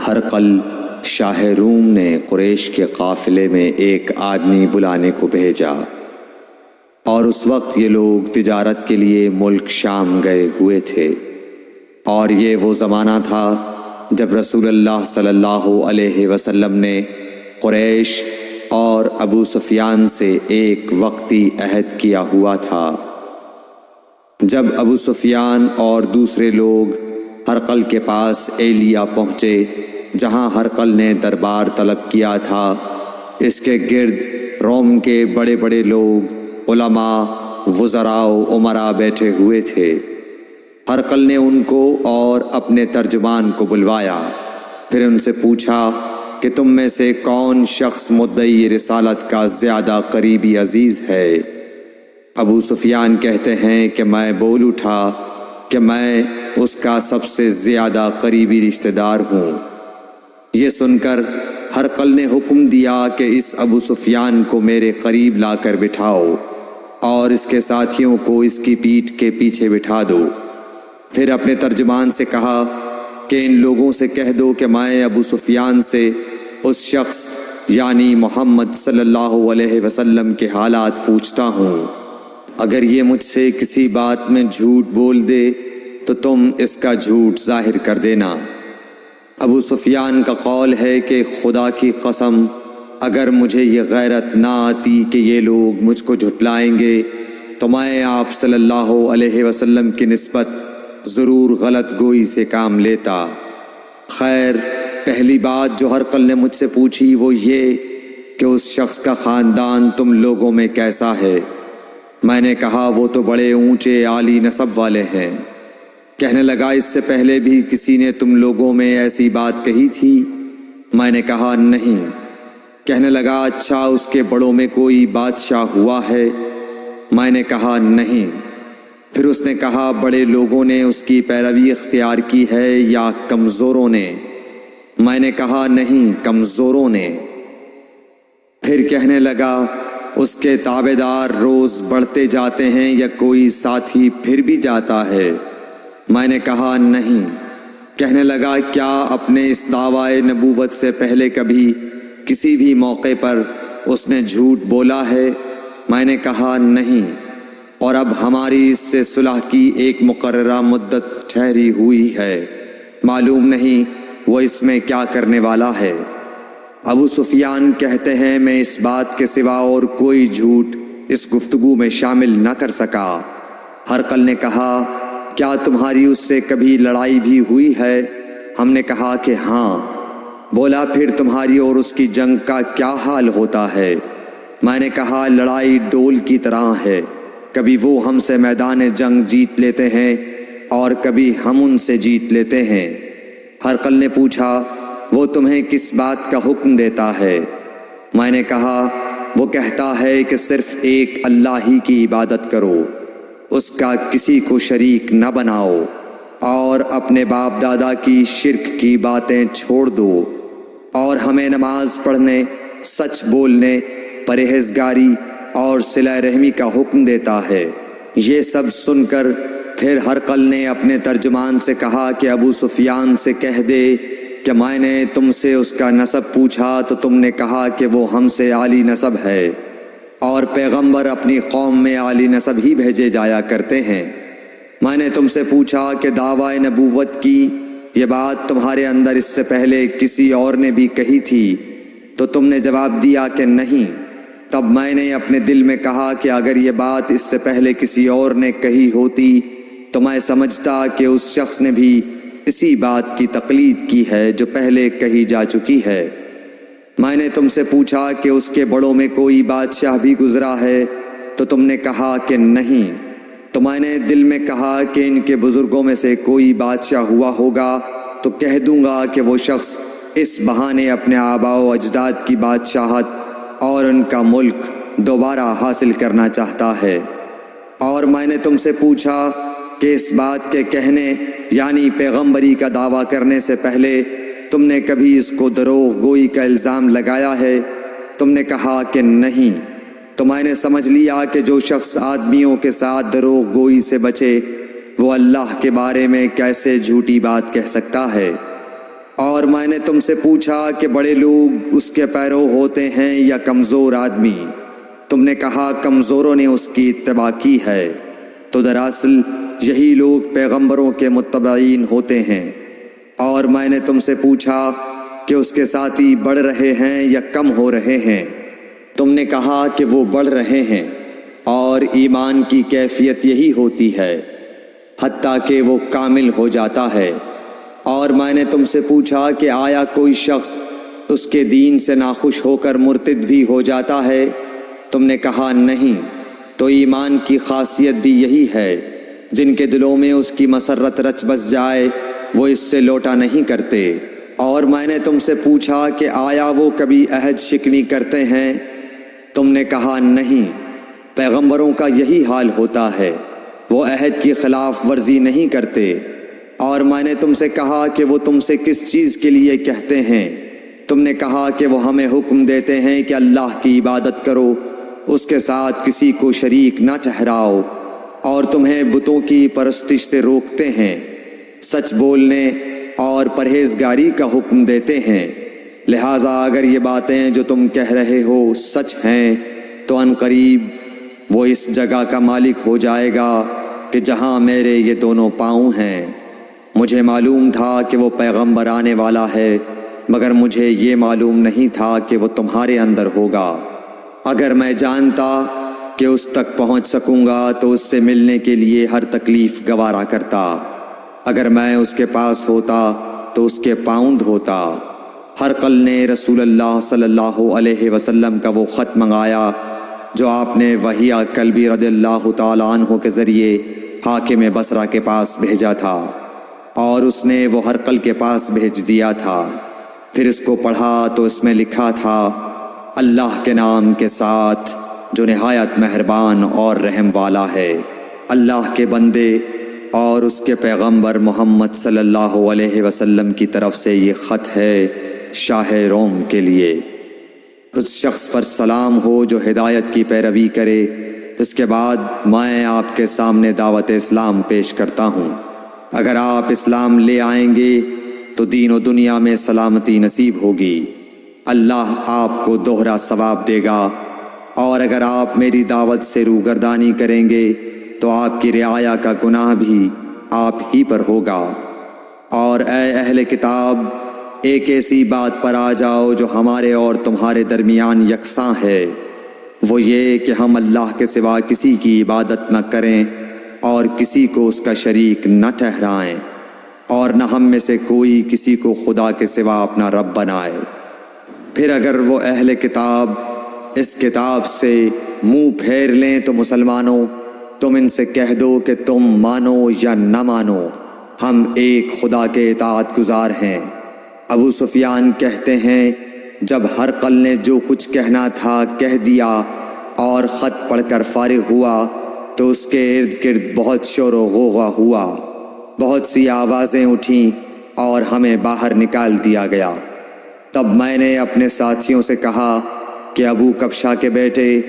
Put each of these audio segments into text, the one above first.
ہرقل شاہ روم نے قریش کے قافلے میں ایک آدمی بلانے کو بھیجا، اور اس وقت یہ لوگ تجارت کے لیے ملک شام گئے ہوئے تھے، اور یہ وہ زمانہ تھا جب رسول اللہ صلی اللہ علیہ وسلم نے قریش اور ابو سفیان سے ایک وقتی عہد کیا ہوا تھا۔ جب ابو سفیان اور دوسرے لوگ ہرقل کے پاس ایلیا پہنچے جہاں ہرقل نے دربار طلب کیا تھا، اس کے گرد روم کے بڑے بڑے لوگ، علماء، وزراء و امراء بیٹھے ہوئے تھے۔ ہرقل نے ان کو اور اپنے ترجمان کو بلوایا، پھر ان سے پوچھا کہ تم میں سے کون شخص مدعی رسالت کا زیادہ قریبی عزیز ہے؟ ابو سفیان کہتے ہیں کہ میں بول اٹھا کہ میں اس کا سب سے زیادہ قریبی رشتہ دار ہوں۔ یہ سن کر ہرقل نے حکم دیا کہ اس ابو سفیان کو میرے قریب لا کر بٹھاؤ اور اس کے ساتھیوں کو اس کی پیٹھ کے پیچھے بٹھا دو۔ پھر اپنے ترجمان سے کہا کہ ان لوگوں سے کہہ دو کہ میں ابو سفیان سے اس شخص یعنی محمد صلی اللہ علیہ وسلم کے حالات پوچھتا ہوں، اگر یہ مجھ سے کسی بات میں جھوٹ بول دے تو تم اس کا جھوٹ ظاہر کر دینا۔ ابو سفیان کا قول ہے کہ خدا کی قسم اگر مجھے یہ غیرت نہ آتی کہ یہ لوگ مجھ کو جھٹلائیں گے تو میں آپ صلی اللہ علیہ وسلم کی نسبت ضرور غلط گوئی سے کام لیتا۔ خیر، پہلی بات جو ہرقل نے مجھ سے پوچھی وہ یہ کہ اس شخص کا خاندان تم لوگوں میں کیسا ہے؟ میں نے کہا وہ تو بڑے اونچے عالی نسب والے ہیں۔ کہنے لگا اس سے پہلے بھی کسی نے تم لوگوں میں ایسی بات کہی تھی؟ میں نے کہا نہیں۔ کہنے لگا اچھا اس کے بڑوں میں کوئی بادشاہ ہوا ہے؟ میں نے کہا نہیں۔ پھر اس نے کہا بڑے لوگوں نے اس کی پیروی اختیار کی ہے یا کمزوروں نے؟ میں نے کہا نہیں، کمزوروں نے۔ پھر کہنے لگا اس کے تابعدار روز بڑھتے جاتے ہیں یا کوئی ساتھی پھر بھی جاتا ہے؟ میں نے کہا نہیں۔ کہنے لگا کیا اپنے اس دعوی نبوت سے پہلے کبھی کسی بھی موقع پر اس نے جھوٹ بولا ہے؟ میں نے کہا نہیں، اور اب ہماری اس سے صلح کی ایک مقررہ مدت ٹھہری ہوئی ہے، معلوم نہیں وہ اس میں کیا کرنے والا ہے۔ ابو سفیان کہتے ہیں میں اس بات کے سوا اور کوئی جھوٹ اس گفتگو میں شامل نہ کر سکا۔ ہرقل نے کہا کیا تمہاری اس سے کبھی لڑائی بھی ہوئی ہے؟ ہم نے کہا کہ ہاں۔ بولا پھر تمہاری اور اس کی جنگ کا کیا حال ہوتا ہے؟ میں نے کہا لڑائی ڈول کی طرح ہے، کبھی وہ ہم سے میدان جنگ جیت لیتے ہیں اور کبھی ہم ان سے جیت لیتے ہیں۔ ہرقل نے پوچھا وہ تمہیں کس بات کا حکم دیتا ہے؟ میں نے کہا وہ کہتا ہے کہ صرف ایک اللہ ہی کی عبادت کرو، اس کا کسی کو شریک نہ بناؤ، اور اپنے باپ دادا کی شرک کی باتیں چھوڑ دو، اور ہمیں نماز پڑھنے، سچ بولنے، پرہیزگاری اور صلہ رحمی کا حکم دیتا ہے۔ یہ سب سن کر پھر ہرقل نے اپنے ترجمان سے کہا کہ ابو سفیان سے کہہ دے کہ میں نے تم سے اس کا نسب پوچھا تو تم نے کہا کہ وہ ہم سے عالی نسب ہے، اور پیغمبر اپنی قوم میں عالی نسب ہی بھیجے جایا کرتے ہیں۔ میں نے تم سے پوچھا کہ دعوی نبوت کی یہ بات تمہارے اندر اس سے پہلے کسی اور نے بھی کہی تھی؟ تو تم نے جواب دیا کہ نہیں۔ تب میں نے اپنے دل میں کہا کہ اگر یہ بات اس سے پہلے کسی اور نے کہی ہوتی تو میں سمجھتا کہ اس شخص نے بھی اسی بات کی تقلید کی ہے جو پہلے کہی جا چکی ہے۔ میں نے تم سے پوچھا کہ اس کے بڑوں میں کوئی بادشاہ بھی گزرا ہے؟ تو تم نے کہا کہ نہیں۔ تو میں نے دل میں کہا کہ ان کے بزرگوں میں سے کوئی بادشاہ ہوا ہوگا تو کہہ دوں گا کہ وہ شخص اس بہانے اپنے آباء و اجداد کی بادشاہت اور ان کا ملک دوبارہ حاصل کرنا چاہتا ہے۔ اور میں نے تم سے پوچھا کہ اس بات کے کہنے یعنی پیغمبری کا دعویٰ کرنے سے پہلے تم نے کبھی اس کو دروغ گوئی کا الزام لگایا ہے؟ تم نے کہا کہ نہیں۔ تو میں نے سمجھ لیا کہ جو شخص آدمیوں کے ساتھ دروغ گوئی سے بچے وہ اللہ کے بارے میں کیسے جھوٹی بات کہہ سکتا ہے۔ اور میں نے تم سے پوچھا کہ بڑے لوگ اس کے پیرو ہوتے ہیں یا کمزور آدمی؟ تم نے کہا کمزوروں نے اس کی اتباع کی ہے، تو دراصل یہی لوگ پیغمبروں کے متبعین ہوتے ہیں۔ اور میں نے تم سے پوچھا کہ اس کے ساتھی بڑھ رہے ہیں یا کم ہو رہے ہیں؟ تم نے کہا کہ وہ بڑھ رہے ہیں، اور ایمان کی کیفیت یہی ہوتی ہے حتیٰ کہ وہ کامل ہو جاتا ہے۔ اور میں نے تم سے پوچھا کہ آیا کوئی شخص اس کے دین سے ناخوش ہو کر مرتد بھی ہو جاتا ہے؟ تم نے کہا نہیں۔ تو ایمان کی خاصیت بھی یہی ہے، جن کے دلوں میں اس کی مسرت رچ بس جائے وہ اس سے لوٹا نہیں کرتے۔ اور میں نے تم سے پوچھا کہ آیا وہ کبھی عہد شکنی کرتے ہیں؟ تم نے کہا نہیں۔ پیغمبروں کا یہی حال ہوتا ہے، وہ عہد کی خلاف ورزی نہیں کرتے۔ اور میں نے تم سے کہا کہ وہ تم سے کس چیز کے لیے کہتے ہیں؟ تم نے کہا کہ وہ ہمیں حکم دیتے ہیں کہ اللہ کی عبادت کرو، اس کے ساتھ کسی کو شریک نہ ٹھہراؤ، اور تمہیں بتوں کی پرستش سے روکتے ہیں، سچ بولنے اور پرہیزگاری کا حکم دیتے ہیں۔ لہٰذا اگر یہ باتیں جو تم کہہ رہے ہو سچ ہیں تو ان قریب وہ اس جگہ کا مالک ہو جائے گا کہ جہاں میرے یہ دونوں پاؤں ہیں۔ مجھے معلوم تھا کہ وہ پیغمبر آنے والا ہے، مگر مجھے یہ معلوم نہیں تھا کہ وہ تمہارے اندر ہوگا۔ اگر میں جانتا کہ اس تک پہنچ سکوں گا تو اس سے ملنے کے لیے ہر تکلیف گوارا کرتا۔ اگر میں اس کے پاس ہوتا تو اس کے پاؤں دھوتا۔ ہرقل نے رسول اللہ صلی اللہ علیہ وسلم کا وہ خط منگایا جو آپ نے وحیہ کلبی رضی اللہ تعالیٰ عنہ کے ذریعے حاکم بصرہ کے پاس بھیجا تھا، اور اس نے وہ ہرقل کے پاس بھیج دیا تھا۔ پھر اس کو پڑھا تو اس میں لکھا تھا، اللہ کے نام کے ساتھ جو نہایت مہربان اور رحم والا ہے۔ اللہ کے بندے اور اس کے پیغمبر محمد صلی اللہ علیہ وسلم کی طرف سے یہ خط ہے شاہ روم کے لیے۔ اس شخص پر سلام ہو جو ہدایت کی پیروی کرے۔ اس کے بعد میں آپ کے سامنے دعوت اسلام پیش کرتا ہوں۔ اگر آپ اسلام لے آئیں گے تو دین و دنیا میں سلامتی نصیب ہوگی، اللہ آپ کو دوہرا ثواب دے گا۔ اور اگر آپ میری دعوت سے روگردانی کریں گے تو آپ کی رعایا کا گناہ بھی آپ ہی پر ہوگا۔ اور اے اہل کتاب، ایک ایسی بات پر آ جاؤ جو ہمارے اور تمہارے درمیان یکساں ہے، وہ یہ کہ ہم اللہ کے سوا کسی کی عبادت نہ کریں اور کسی کو اس کا شریک نہ ٹھہرائیں، اور نہ ہم میں سے کوئی کسی کو خدا کے سوا اپنا رب بنائے۔ پھر اگر وہ اہل کتاب اس کتاب سے منہ پھیر لیں تو مسلمانوں، تم ان سے کہہ دو کہ تم مانو یا نہ مانو، ہم ایک خدا کے اطاعت گزار ہیں۔ ابو سفیان کہتے ہیں، جب ہرقل نے جو کچھ کہنا تھا کہہ دیا اور خط پڑھ کر فارغ ہوا تو اس کے ارد گرد بہت شور و غوغا ہوا، بہت سی آوازیں اٹھیں اور ہمیں باہر نکال دیا گیا۔ تب میں نے اپنے ساتھیوں سے کہا کہ ابو کبشہ کے بیٹے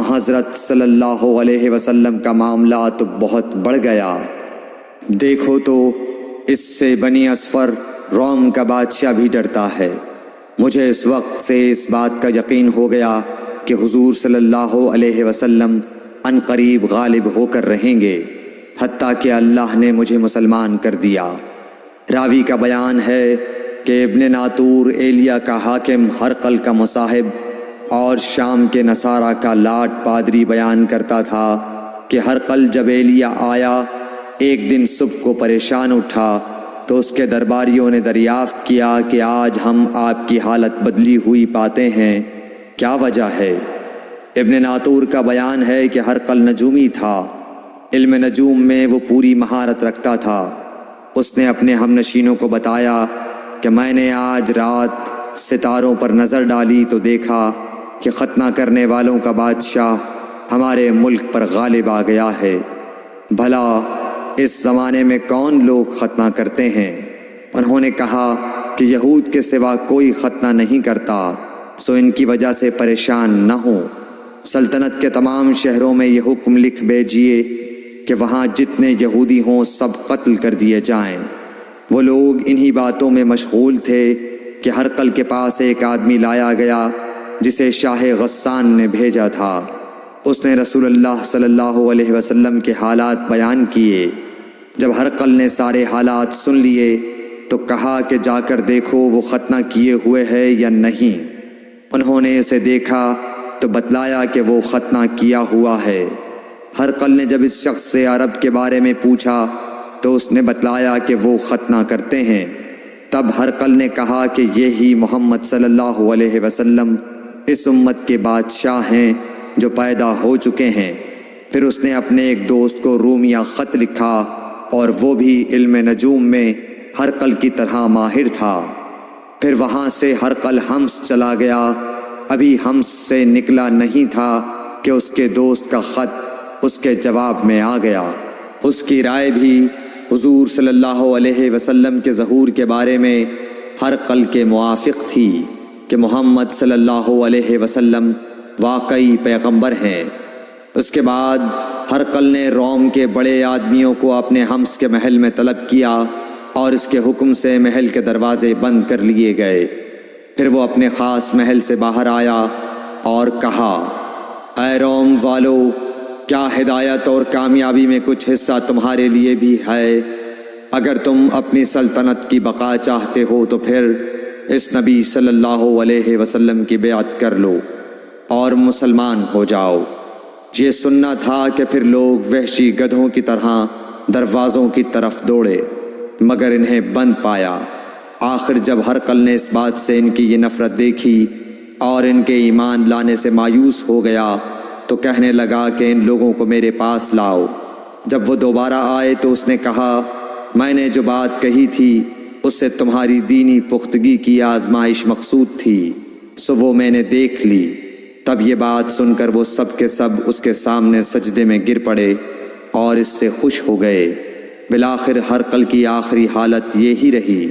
حضرت صلی اللہ علیہ وسلم کا معاملہ تو بہت بڑھ گیا۔ دیکھو تو اس سے بنی اصفر روم کا بادشاہ بھی ڈرتا ہے۔ مجھے اس وقت سے اس بات کا یقین ہو گیا کہ حضور صلی اللہ علیہ وسلم ان قریب غالب ہو کر رہیں گے، حتیٰ کہ اللہ نے مجھے مسلمان کر دیا۔ راوی کا بیان ہے کہ ابن ناطور ایلیا کا حاکم ہرقل کا مصاحب اور شام کے نصارہ کا لاٹ پادری بیان کرتا تھا کہ ہرقل جب ایلیا آیا ایک دن صبح کو پریشان اٹھا تو اس کے درباریوں نے دریافت کیا کہ آج ہم آپ کی حالت بدلی ہوئی پاتے ہیں، کیا وجہ ہے؟ ابن ناطور کا بیان ہے کہ ہرقل نجومی تھا، علم نجوم میں وہ پوری مہارت رکھتا تھا۔ اس نے اپنے ہم نشینوں کو بتایا کہ میں نے آج رات ستاروں پر نظر ڈالی تو دیکھا کہ ختنہ کرنے والوں کا بادشاہ ہمارے ملک پر غالب آ گیا ہے۔ بھلا اس زمانے میں کون لوگ ختنہ کرتے ہیں؟ انہوں نے کہا کہ یہود کے سوا کوئی ختنہ نہیں کرتا، سو ان کی وجہ سے پریشان نہ ہوں۔ سلطنت کے تمام شہروں میں یہ حکم لکھ بھیجیے کہ وہاں جتنے یہودی ہوں سب قتل کر دیے جائیں۔ وہ لوگ انہی باتوں میں مشغول تھے کہ ہرقل کے پاس ایک آدمی لایا گیا جسے شاہ غسان نے بھیجا تھا۔ اس نے رسول اللہ صلی اللہ علیہ وسلم کے حالات بیان کیے۔ جب ہرقل نے سارے حالات سن لیے تو کہا کہ جا کر دیکھو وہ ختنہ کیے ہوئے ہے یا نہیں۔ انہوں نے اسے دیکھا تو بتلایا کہ وہ ختنہ کیا ہوا ہے۔ ہرقل نے جب اس شخص سے عرب کے بارے میں پوچھا تو اس نے بتلایا کہ وہ ختنہ کرتے ہیں۔ تب ہرقل نے کہا کہ یہی محمد صلی اللہ علیہ وسلم اس امت کے بادشاہ ہیں جو پیدا ہو چکے ہیں۔ پھر اس نے اپنے ایک دوست کو رومیہ خط لکھا اور وہ بھی علم نجوم میں ہرقل کی طرح ماہر تھا۔ پھر وہاں سے ہرقل حمص چلا گیا۔ ابھی حمص سے نکلا نہیں تھا کہ اس کے دوست کا خط اس کے جواب میں آ گیا۔ اس کی رائے بھی حضور صلی اللہ علیہ وسلم کے ظہور کے بارے میں ہرقل کے موافق تھی کہ محمد صلی اللہ علیہ وسلم واقعی پیغمبر ہیں۔ اس کے بعد ہرقل نے روم کے بڑے آدمیوں کو اپنے حمص کے محل میں طلب کیا اور اس کے حکم سے محل کے دروازے بند کر لیے گئے۔ پھر وہ اپنے خاص محل سے باہر آیا اور کہا، اے روم والو، کیا ہدایت اور کامیابی میں کچھ حصہ تمہارے لیے بھی ہے؟ اگر تم اپنی سلطنت کی بقا چاہتے ہو تو پھر اس نبی صلی اللہ علیہ وسلم کی بیعت کر لو اور مسلمان ہو جاؤ۔ یہ سننا تھا کہ پھر لوگ وحشی گدھوں کی طرح دروازوں کی طرف دوڑے مگر انہیں بند پایا۔ آخر جب ہرقل نے اس بات سے ان کی یہ نفرت دیکھی اور ان کے ایمان لانے سے مایوس ہو گیا تو کہنے لگا کہ ان لوگوں کو میرے پاس لاؤ۔ جب وہ دوبارہ آئے تو اس نے کہا، میں نے جو بات کہی تھی اس سے تمہاری دینی پختگی کی آزمائش مقصود تھی، سو وہ میں نے دیکھ لی۔ تب یہ بات سن کر وہ سب کے سب اس کے سامنے سجدے میں گر پڑے اور اس سے خوش ہو گئے۔ بالآخر ہرقل کی آخری حالت یہی رہی۔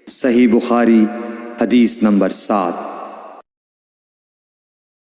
صحیح بخاری حدیث نمبر 7۔